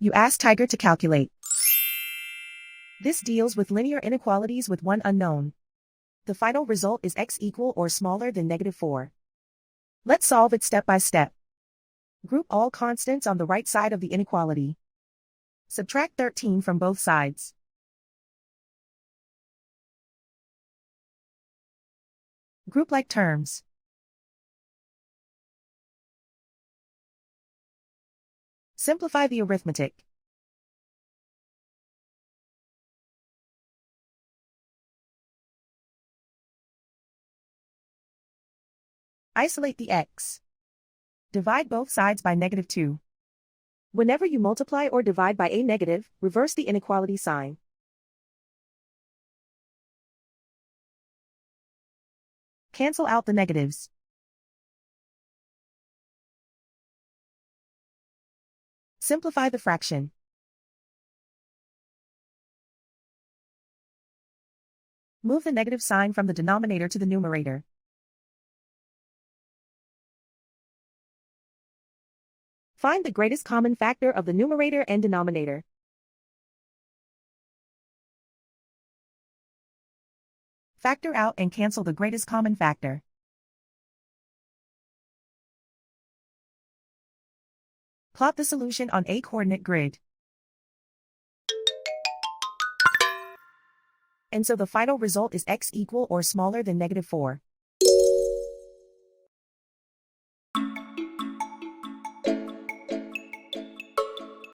You ask Tiger to calculate. This deals with linear inequalities with one unknown. The final result is x equal or smaller than -4. Let's solve it step by step. Group all constants on the right side of the inequality. Subtract 13 from both sides. Group like terms. Simplify the arithmetic. Isolate the x. Divide both sides by -2. Whenever you multiply or divide by a negative, reverse the inequality sign. Cancel out the negatives. Simplify the fraction. Move the negative sign from the denominator to the numerator. Find the greatest common factor of the numerator and denominator. Factor out and cancel the greatest common factor. Plot the solution on a coordinate grid. And so the final result is x equal or smaller than -4.